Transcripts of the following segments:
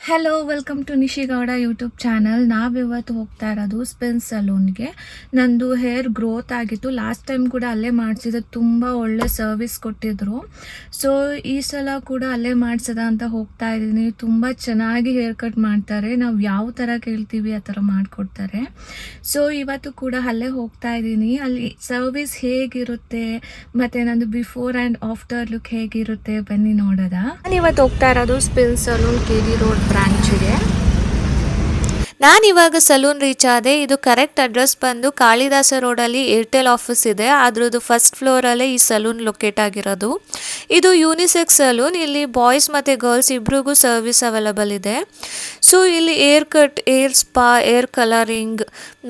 Hello, welcome to Nishigowda YouTube channel. ನಾವಿವತ್ತು ಹೋಗ್ತಾ ಇರೋದು ಸ್ಪಿನ್ ಸಲೂನ್ಗೆ. ನಂದು ಹೇರ್ ಗ್ರೋತ್ ಆಗಿತ್ತು. ಲಾಸ್ಟ್ ಟೈಮ್ ಕೂಡ ಅಲ್ಲೇ ಮಾಡಿಸಿದೆ, ತುಂಬ ಒಳ್ಳೆ ಸರ್ವಿಸ್ ಕೊಟ್ಟಿದ್ರು. ಸೊ ಈ ಸಲ ಕೂಡ ಅಲ್ಲೇ ಮಾಡಿಸದ ಅಂತ ಹೋಗ್ತಾ ಇದ್ದೀನಿ. ತುಂಬ ಚೆನ್ನಾಗಿ ಹೇರ್ ಕಟ್ ಮಾಡ್ತಾರೆ. ನಾವು ಯಾವ ಥರ ಕೇಳ್ತೀವಿ ಆ ಥರ ಮಾಡಿಕೊಡ್ತಾರೆ. ಸೊ ಇವತ್ತು ಕೂಡ ಅಲ್ಲೇ ಹೋಗ್ತಾ ಇದ್ದೀನಿ. ಅಲ್ಲಿ ಸರ್ವಿಸ್ ಹೇಗಿರುತ್ತೆ ಮತ್ತು ನಂದು ಬಿಫೋರ್ ಆ್ಯಂಡ್ ಆಫ್ಟರ್ ಲುಕ್ ಹೇಗಿರುತ್ತೆ ಬನ್ನಿ ನೋಡೋದ. ನಾನು ಇವತ್ತು ಹೋಗ್ತಾ ಇರೋದು ಸ್ಪಿನ್ ಸಲೂನ್ KD ರೋಡ್ ಬ್ರಾಂಚಿಗೆ. ನಾನಿವಾಗ ಸಲೂನ್ ರೀಚ್ ಆದೆ. ಇದು ಕರೆಕ್ಟ್ ಅಡ್ರೆಸ್ ಬಂದು ಕಾಳಿದಾಸ ರೋಡಲ್ಲಿ ಏರ್ಟೆಲ್ ಆಫೀಸ್ ಇದೆ, ಅದ್ರದ್ದು ಫಸ್ಟ್ ಫ್ಲೋರಲ್ಲೇ ಈ ಸಲೂನ್ ಲೊಕೇಟ್ ಆಗಿರೋದು. ಇದು ಯೂನಿಸೆಕ್ಸ್ ಸಲೂನ್. ಇಲ್ಲಿ ಬಾಯ್ಸ್ ಮತ್ತು ಗರ್ಲ್ಸ್ ಇಬ್ರಿಗೂ ಸರ್ವಿಸ್ ಅವೈಲಬಲ್ ಇದೆ. ಸೊ ಇಲ್ಲಿ hair cut, air spa, air colouring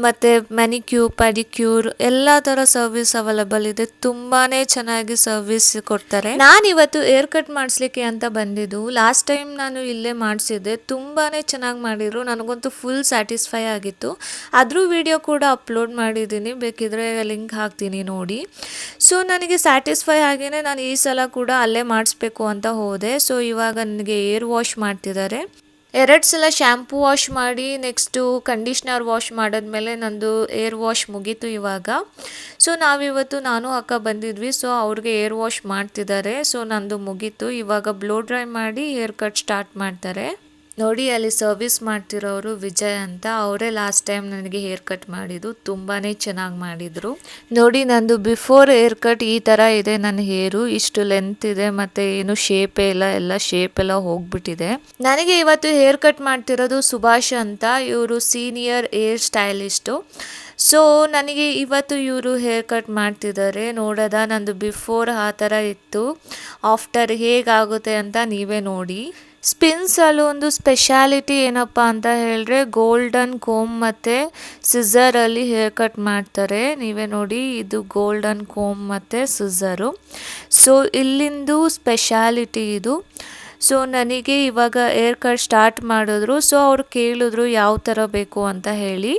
ಮತ್ತು ಮ್ಯಾನಿಕ್ಯೂರ್, ಪ್ಯಾಡಿಕ್ಯೂರ್ ಎಲ್ಲ ಥರ ಸರ್ವಿಸ್ ಅವೈಲಬಲ್ ಇದೆ. ತುಂಬಾ ಚೆನ್ನಾಗಿ ಸರ್ವಿಸ್ ಕೊಡ್ತಾರೆ. ನಾನಿವತ್ತು ಏರ್ ಕಟ್ ಮಾಡಿಸ್ಲಿಕ್ಕೆ ಅಂತ ಬಂದಿದ್ದು. ಲಾಸ್ಟ್ ಟೈಮ್ ನಾನು ಇಲ್ಲೇ ಮಾಡಿಸಿದ್ದೆ, ತುಂಬಾ ಚೆನ್ನಾಗಿ ಮಾಡಿದ್ರು. ನನಗಂತೂ ಫುಲ್ ಸ್ಯಾಟಿಸ್ಫೈ ಆಗಿತ್ತು. ಅದ್ರ ವಿಡಿಯೋ ಕೂಡ ಅಪ್ಲೋಡ್ ಮಾಡಿದ್ದೀನಿ, ಬೇಕಿದ್ರೆ ಲಿಂಕ್ ಹಾಕ್ತೀನಿ ನೋಡಿ. ಸೊ ನನಗೆ ಸ್ಯಾಟಿಸ್ಫೈ ಆಗಿನೇ ನಾನು ಈ ಸಲ ಕೂಡ ಅಲ್ಲೇ ಮಾಡಿಸ್ಬೇಕು ಅಂತ ಹೋದೆ. ಸೊ ಇವಾಗ ನನಗೆ ಏರ್ ವಾಶ್ ಮಾಡ್ತಿದ್ದಾರೆ. 2 ಸಲ ಶ್ಯಾಂಪೂ ವಾಶ್ ಮಾಡಿ ನೆಕ್ಸ್ಟು ಕಂಡೀಷ್ನರ್ ವಾಶ್ ಮಾಡಿದ್ಮೇಲೆ ನಂದು ಏರ್ ವಾಶ್ ಮುಗೀತು ಇವಾಗ. ಸೊ ನಾವಿವತ್ತು ನಾನು ಅಕ್ಕ ಬಂದಿದ್ವಿ. ಸೊ ಅವ್ರಿಗೆ ಏರ್ ವಾಶ್ ಮಾಡ್ತಿದ್ದಾರೆ. ಸೊ ನಂದು ಮುಗೀತು. ಇವಾಗ ಬ್ಲೋ ಡ್ರೈ ಮಾಡಿ ಹೇರ್ ಕಟ್ ಸ್ಟಾರ್ಟ್ ಮಾಡ್ತಾರೆ. ನೋಡಿ, ಅಲ್ಲಿ ಸರ್ವಿಸ್ ಮಾಡ್ತಿರೋರು ವಿಜಯ್ ಅಂತ, ಅವರೇ ಲಾಸ್ಟ್ ಟೈಮ್ ನನಗೆ ಹೇರ್ ಕಟ್ ಮಾಡಿದ್ದು. ತುಂಬಾ ಚೆನ್ನಾಗಿ ಮಾಡಿದರು. ನೋಡಿ, ನಂದು ಬಿಫೋರ್ ಹೇರ್ ಕಟ್ ಈ ಥರ ಇದೆ. ನನ್ನ ಹೇರು ಇಷ್ಟು ಲೆಂತ್ ಇದೆ ಮತ್ತು ಏನು ಶೇಪೇ ಇಲ್ಲ, ಎಲ್ಲ ಶೇಪ್ ಎಲ್ಲ ಹೋಗ್ಬಿಟ್ಟಿದೆ. ನನಗೆ ಇವತ್ತು ಹೇರ್ ಕಟ್ ಮಾಡ್ತಿರೋದು ಸುಭಾಷ್ ಅಂತ. ಇವರು ಸೀನಿಯರ್ ಹೇರ್ ಸ್ಟೈಲಿಸ್ಟು. ಸೊ ನನಗೆ ಇವತ್ತು ಇವರು ಹೇರ್ ಕಟ್ ಮಾಡ್ತಿದ್ದಾರೆ. ನೋಡೋದ, ನಂದು ಬಿಫೋರ್ ಆ ಥರ ಇತ್ತು, ಆಫ್ಟರ್ ಹೇಗಾಗುತ್ತೆ ಅಂತ ನೀವೇ ನೋಡಿ. ಸ್ಪಿನ್ ಸಲೂನ್ದು ಸ್ಪೆಷಾಲಿಟಿ ಏನಪ್ಪ ಅಂತ ಹೇಳಿದ್ರೆ ಗೋಲ್ಡನ್ ಕೋಮ್ ಮತ್ತು ಸಿಝರಲ್ಲಿ ಹೇರ್ ಕಟ್ ಮಾಡ್ತಾರೆ. ನೀವೇ ನೋಡಿ, ಇದು ಗೋಲ್ಡನ್ ಕೋಮ್ ಮತ್ತು ಸಿಝರು. ಸೊ ಇಲ್ಲಿಂದು ಸ್ಪೆಷಾಲಿಟಿ ಇದು. ಸೊ ನನಗೆ ಇವಾಗ ಏರ್ ಕಟ್ ಸ್ಟಾರ್ಟ್ ಮಾಡಿದ್ರು. ಸೊ ಅವ್ರು ಕೇಳಿದ್ರು ಯಾವ ಥರ ಬೇಕು ಅಂತ ಹೇಳಿ.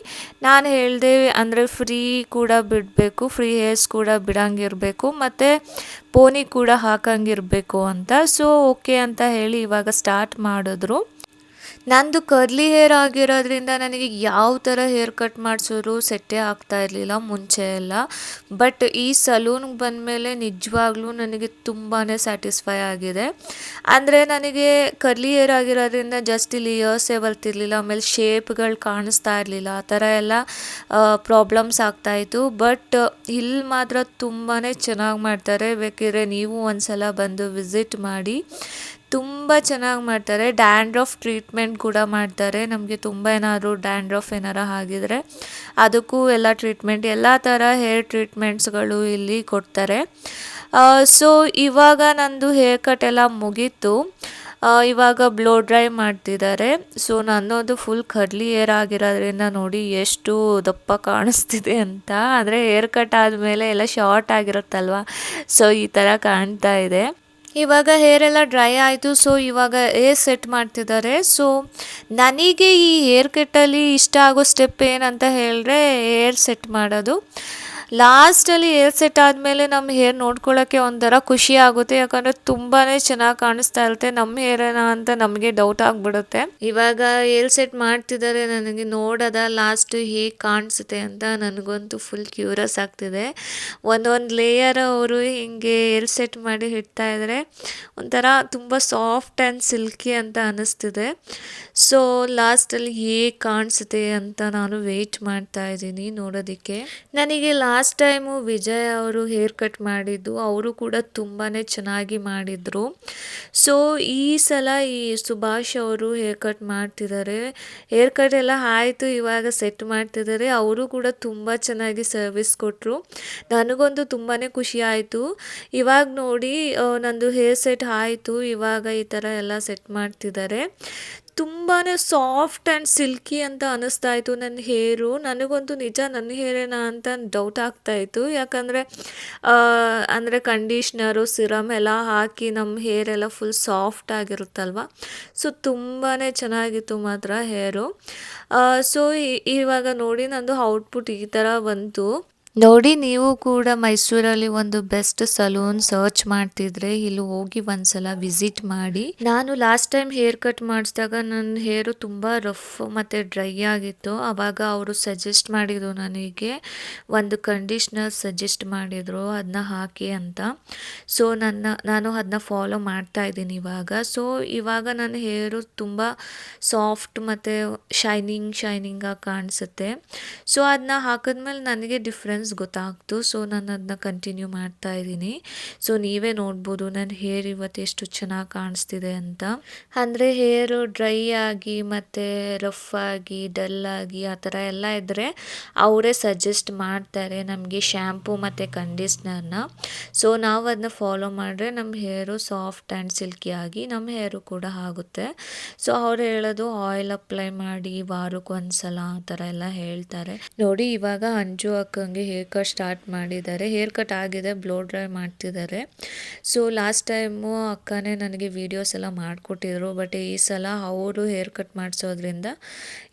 ನಾನು ಹೇಳಿದೆ ಅಂದರೆ ಫ್ರೀ ಕೂಡ ಬಿಡಬೇಕು, ಫ್ರೀ ಹೇರ್ಸ್ ಕೂಡ ಬಿಡಂಗಿರಬೇಕು ಮತ್ತು ಪೋನಿ ಕೂಡ ಹಾಕಂಗಿರಬೇಕು ಅಂತ. ಸೊ ಓಕೆ ಅಂತ ಹೇಳಿ ಇವಾಗ ಸ್ಟಾರ್ಟ್ ಮಾಡಿದ್ರು. ನಂದು ಕರ್ಲಿ ಹೇರ್ ಆಗಿರೋದ್ರಿಂದ ನನಗೆ ಯಾವ ಥರ ಹೇರ್ ಕಟ್ ಮಾಡಿಸೋರು ಸೆಟ್ಟೇ ಆಗ್ತಾ ಇರಲಿಲ್ಲ ಮುಂಚೆ ಎಲ್ಲ. ಬಟ್ ಈ ಸಲೂನ್ಗೆ ಬಂದಮೇಲೆ ನಿಜವಾಗ್ಲೂ ನನಗೆ ತುಂಬಾ ಸ್ಯಾಟಿಸ್ಫೈ ಆಗಿದೆ. ಅಂದರೆ ನನಗೆ ಕರ್ಲಿ ಹೇರ್ ಆಗಿರೋದ್ರಿಂದ ಜಸ್ಟ್ ಇಲ್ಲಿ ಇಯರ್ಸೇ ಬರ್ತಿರ್ಲಿಲ್ಲ, ಆಮೇಲೆ ಶೇಪ್ಗಳು ಕಾಣಿಸ್ತಾ ಇರಲಿಲ್ಲ, ಆ ಥರ ಎಲ್ಲ ಪ್ರಾಬ್ಲಮ್ಸ್ ಆಗ್ತಾಯಿತ್ತು. ಬಟ್ ಇಲ್ಲಿ ಮಾತ್ರ ತುಂಬಾ ಚೆನ್ನಾಗಿ ಮಾಡ್ತಾರೆ. ಬೇಕಿದ್ರೆ ನೀವು ಒಂದ್ಸಲ ಬಂದು ವಿಸಿಟ್ ಮಾಡಿ. ತುಂಬ ಚೆನ್ನಾಗಿ ಮಾಡ್ತಾರೆ. ಡ್ಯಾಂಡ್ರಫ್ ಟ್ರೀಟ್ಮೆಂಟ್ ಕೂಡ ಮಾಡ್ತಾರೆ. ನಮಗೆ ತುಂಬ ಏನಾದರೂ ಡ್ಯಾಂಡ್ರಫ್ ಏನಾರ ಆಗಿದರೆ ಅದಕ್ಕೂ ಎಲ್ಲ ಟ್ರೀಟ್ಮೆಂಟ್, ಎಲ್ಲ ಥರ ಹೇರ್ ಟ್ರೀಟ್ಮೆಂಟ್ಸ್ಗಳು ಇಲ್ಲಿ ಕೊಡ್ತಾರೆ. ಸೊ ಇವಾಗ ನಂದು ಹೇರ್ ಕಟ್ ಎಲ್ಲ ಮುಗೀತು. ಇವಾಗ ಬ್ಲೋ ಡ್ರೈ ಮಾಡ್ತಿದ್ದಾರೆ. ಸೊ ನನ್ನದು ಫುಲ್ ಕರ್ಲಿ ಹೇರ್ ಆಗಿರೋದ್ರಿಂದ ನೋಡಿ ಎಷ್ಟು ದಪ್ಪ ಕಾಣಿಸ್ತಿದೆ ಅಂತ. ಅಂದರೆ ಹೇರ್ ಕಟ್ ಆದಮೇಲೆ ಎಲ್ಲ ಶಾರ್ಟ್ ಆಗಿರುತ್ತಲ್ವ, ಸೊ ಈ ಥರ ಕಾಣ್ತಾ ಇದೆ. ಇವಾಗ ಹೇರ್ ಎಲ್ಲ ಡ್ರೈ ಆಯಿತು. ಸೊ ಇವಾಗ ಹೇರ್ ಸೆಟ್ ಮಾಡ್ತಿದ್ದಾರೆ. ಸೊ ನನಗೆ ಈ ಹೇರ್ ಕಟ್ಟಲ್ಲಿ ಇಷ್ಟ ಆಗೋ ಸ್ಟೆಪ್ ಏನಂತ ಹೇಳಿದ್ರೆ ಹೇರ್ ಸೆಟ್ ಮಾಡೋದು. ಲಾಸ್ಟಲ್ಲಿ ಹೇರ್ ಸೆಟ್ ಆದಮೇಲೆ ನಮ್ಮ ಹೇರ್ ನೋಡ್ಕೊಳ್ಳೋಕ್ಕೆ ಒಂಥರ ಖುಷಿ ಆಗುತ್ತೆ. ಯಾಕಂದರೆ ತುಂಬಾ ಚೆನ್ನಾಗಿ ಕಾಣಿಸ್ತಾ ಇರುತ್ತೆ. ನಮ್ಮ ಹೇರೇನಾ ಅಂತ ನಮಗೆ ಡೌಟ್ ಆಗಿಬಿಡುತ್ತೆ. ಇವಾಗ ಹೇರ್ ಸೆಟ್ ಮಾಡ್ತಿದ್ದಾರೆ. ನನಗೆ ನೋಡೋದ ಲಾಸ್ಟ್ ಹೇಗೆ ಕಾಣಿಸುತ್ತೆ ಅಂತ ನನಗಂತೂ ಫುಲ್ ಕ್ಯೂರಿಯಸ್ ಆಗ್ತಿದೆ. ಒಂದೊಂದು ಲೇಯರ್ ಅವರು ಹಿಂಗೆ ಹೇರ್ ಸೆಟ್ ಮಾಡಿ ಇಡ್ತಾ ಇದ್ದಾರೆ. ಒಂಥರ ತುಂಬ ಸಾಫ್ಟ್ ಆ್ಯಂಡ್ ಸಿಲ್ಕಿ ಅಂತ ಅನ್ನಿಸ್ತಿದೆ. ಸೊ ಲಾಸ್ಟಲ್ಲಿ ಹೇಗೆ ಕಾಣಿಸುತ್ತೆ ಅಂತ ನಾನು ವೆಯ್ಟ್ ಮಾಡ್ತಾ ಇದ್ದೀನಿ ನೋಡೋದಕ್ಕೆ. ನನಗೆ ಲಾಸ್ಟ್ ಟೈಮು ವಿಜಯ್ ಅವರು ಹೇರ್ ಕಟ್ ಮಾಡಿದ್ದು, ಅವರು ಕೂಡ ತುಂಬಾ ಚೆನ್ನಾಗಿ ಮಾಡಿದರು. ಸೊ ಈ ಸಲ ಈ ಸುಭಾಷ್ ಅವರು ಹೇರ್ ಕಟ್ ಮಾಡ್ತಿದ್ದಾರೆ. ಹೇರ್ ಕಟ್ ಎಲ್ಲ ಆಯಿತು, ಇವಾಗ ಸೆಟ್ ಮಾಡ್ತಿದ್ದಾರೆ. ಅವರು ಕೂಡ ತುಂಬ ಚೆನ್ನಾಗಿ ಸರ್ವಿಸ್ ಕೊಟ್ಟರು. ನನಗಂತೂ ತುಂಬಾ ಖುಷಿ ಆಯಿತು. ಇವಾಗ ನೋಡಿ, ನಂದು ಹೇರ್ ಸೆಟ್ ಆಯಿತು. ಇವಾಗ ಈ ಥರ ಎಲ್ಲ ಸೆಟ್ ಮಾಡ್ತಿದ್ದಾರೆ. ತುಂಬಾ ಸಾಫ್ಟ್ ಆ್ಯಂಡ್ ಸಿಲ್ಕಿ ಅಂತ ಅನ್ನಿಸ್ತಾ ಇತ್ತು ನನ್ನ ಹೇರು. ನನಗಂತೂ ನಿಜ ನನ್ನ ಹೇರೇನಾ ಅಂತ ಡೌಟ್ ಆಗ್ತಾಯಿತ್ತು. ಯಾಕಂದರೆ ಅಂದರೆ ಕಂಡೀಷ್ನರು, ಸಿರಮ್ ಎಲ್ಲ ಹಾಕಿ ನಮ್ಮ ಹೇರೆಲ್ಲ ಫುಲ್ ಸಾಫ್ಟ್ ಆಗಿರುತ್ತಲ್ವ. ಸೊ ತುಂಬಾ ಚೆನ್ನಾಗಿತ್ತು ಮಾತ್ರ ಹೇರು. ಸೊ ಇವಾಗ ನೋಡಿ ನಂದು ಔಟ್ಪುಟ್ ಈ ಥರ ಬಂತು. ನೋಡಿ ನೀವು ಕೂಡ ಮೈಸೂರಲ್ಲಿ ಒಂದು ಬೆಸ್ಟ್ ಸಲೂನ್ ಸರ್ಚ್ ಮಾಡ್ತಿದ್ರೆ ಇಲ್ಲಿ ಹೋಗಿ ಒಂದ್ಸಲ ವಿಸಿಟ್ ಮಾಡಿ. ನಾನು ಲಾಸ್ಟ್ ಟೈಮ್ ಹೇರ್ ಕಟ್ ಮಾಡಿಸಿದಾಗ ನನ್ನ ಹೇರು ತುಂಬಾ ರಫ್ ಮತ್ತೆ ಡ್ರೈ ಆಗಿತ್ತು. ಅವಾಗ ಅವರು ಸಜೆಸ್ಟ್ ಮಾಡಿದ್ರು, ನನಗೆ ಒಂದು ಕಂಡೀಷ್ನರ್ ಸಜೆಸ್ಟ್ ಮಾಡಿದ್ರು ಅದನ್ನ ಹಾಕಿ ಅಂತ. ಸೊ ನಾನು ಅದನ್ನ ಫಾಲೋ ಮಾಡ್ತಾ ಇದ್ದೀನಿ ಇವಾಗ. ಸೊ ಇವಾಗ ನನ್ನ ಹೇರು ತುಂಬಾ ಸಾಫ್ಟ್ ಮತ್ತೆ ಶೈನಿಂಗ್ ಆಗಿ ಕಾಣಿಸುತ್ತೆ. ಸೊ ಅದನ್ನ ಹಾಕಿದ್ಮೇಲೆ ನನಗೆ ಡಿಫ್ರೆನ್ಸ್ ಗೊತ್ತಾಗ್ತು. ಸೊ ನಾನು ಅದನ್ನ ಕಂಟಿನ್ಯೂ ಮಾಡ್ತಾ ಇದ್ದೀನಿ. ಸೊ ನೀವೇ ನೋಡ್ಬೋದು ನನ್ನ ಹೇರ್ ಇವತ್ತು ಎಷ್ಟು ಚೆನ್ನಾಗಿ ಕಾಣಿಸ್ತಿದೆ ಅಂತ. ಅಂದರೆ ಹೇರು ಡ್ರೈ ಆಗಿ ಮತ್ತು ರಫ್ ಆಗಿ ಡಲ್ ಆಗಿ ಆ ಥರ ಎಲ್ಲ ಇದ್ದರೆ ಅವರೇ ಸಜೆಸ್ಟ್ ಮಾಡ್ತಾರೆ ನಮಗೆ ಶ್ಯಾಂಪು ಮತ್ತು ಕಂಡೀಷ್ನರ್ನ. ಸೊ ನಾವು ಅದನ್ನ ಫಾಲೋ ಮಾಡಿದ್ರೆ ನಮ್ಮ ಹೇರು ಸಾಫ್ಟ್ ಆ್ಯಂಡ್ ಸಿಲ್ಕಿ ಆಗಿ ನಮ್ಮ ಹೇರು ಕೂಡ ಆಗುತ್ತೆ. ಸೊ ಅವ್ರು ಹೇಳೋದು ಆಯಿಲ್ ಅಪ್ಲೈ ಮಾಡಿ ವಾರಕ್ಕೊಂದ್ಸಲ ಆ ಥರ ಎಲ್ಲ ಹೇಳ್ತಾರೆ. ನೋಡಿ ಇವಾಗ ಅಂಜು ಅಕ್ಕಂಗೆ ಹೇರ್ ಕಟ್ ಸ್ಟಾರ್ಟ್ ಮಾಡಿದ್ದಾರೆ. ಹೇರ್ ಕಟ್ ಆಗಿದೆ, ಬ್ಲೋ ಡ್ರೈ ಮಾಡ್ತಿದ್ದಾರೆ. ಸೊ ಲಾಸ್ಟ್ ಟೈಮು ಅಕ್ಕನೇ ನನಗೆ ವೀಡಿಯೋಸ್ ಎಲ್ಲ ಮಾಡಿಕೊಟ್ಟಿದ್ರು. ಬಟ್ ಈ ಸಲ ಅವರು ಹೇರ್ ಕಟ್ ಮಾಡಿಸೋದ್ರಿಂದ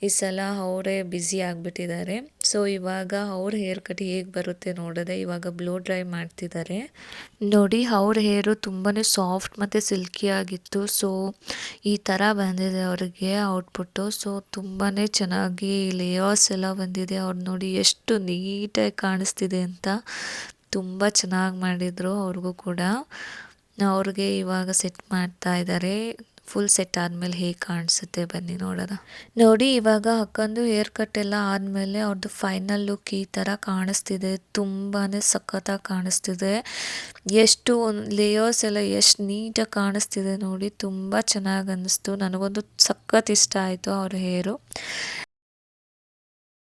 ಈ ಸಲ ಅವರೇ ಬ್ಯುಸಿ ಆಗಿಬಿಟ್ಟಿದ್ದಾರೆ. ಸೊ ಇವಾಗ ಅವ್ರ ಹೇರ್ ಕಟ್ ಹೇಗೆ ಬರುತ್ತೆ ನೋಡಿದೆ. ಇವಾಗ ಬ್ಲೋ ಡ್ರೈ ಮಾಡ್ತಿದ್ದಾರೆ. ನೋಡಿ ಅವ್ರ ಹೇರು ತುಂಬಾ ಸಾಫ್ಟ್ ಮತ್ತು ಸಿಲ್ಕಿ ಆಗಿತ್ತು. ಸೊ ಈ ಥರ ಬಂದಿದೆ ಅವ್ರಿಗೆ ಔಟ್ಪುಟ್ಟು. ಸೊ ತುಂಬಾ ಚೆನ್ನಾಗಿ ಲೇಯರ್ಸ್ ಎಲ್ಲ ಬಂದಿದೆ. ಅವ್ರು ನೋಡಿ ಎಷ್ಟು ನೀಟಾಗಿ ಕಾಣಿಸ್ತಿದೆ ಅಂತ. ತುಂಬ ಚೆನ್ನಾಗಿ ಮಾಡಿದರು ಅವ್ರಿಗೂ ಕೂಡ. ಅವ್ರಿಗೆ ಇವಾಗ ಸೆಟ್ ಮಾಡ್ತಾ ಇದ್ದಾರೆ. ಫುಲ್ ಸೆಟ್ ಆದಮೇಲೆ ಹೇಗೆ ಕಾಣಿಸುತ್ತೆ ಬನ್ನಿ ನೋಡೋಣ. ನೋಡಿ ಇವಾಗ ಅಕ್ಕಂದು ಹೇರ್ ಕಟ್ ಎಲ್ಲ ಆದಮೇಲೆ ಅವ್ರದ್ದು ಫೈನಲ್ ಲುಕ್ ಈ ಥರ ಕಾಣಿಸ್ತಿದೆ. ತುಂಬಾ ಸಖತ್ತಾಗಿ ಕಾಣಿಸ್ತಿದೆ. ಎಷ್ಟು ಲೇಯರ್ಸ್ ಎಲ್ಲ ಎಷ್ಟು ನೀಟಾಗಿ ಕಾಣಿಸ್ತಿದೆ ನೋಡಿ. ತುಂಬ ಚೆನ್ನಾಗಿ ಅನ್ನಿಸ್ತು. ನನಗೊಂದು ಸಖತ್ ಇಷ್ಟ ಆಯಿತು ಅವ್ರ ಹೇರು.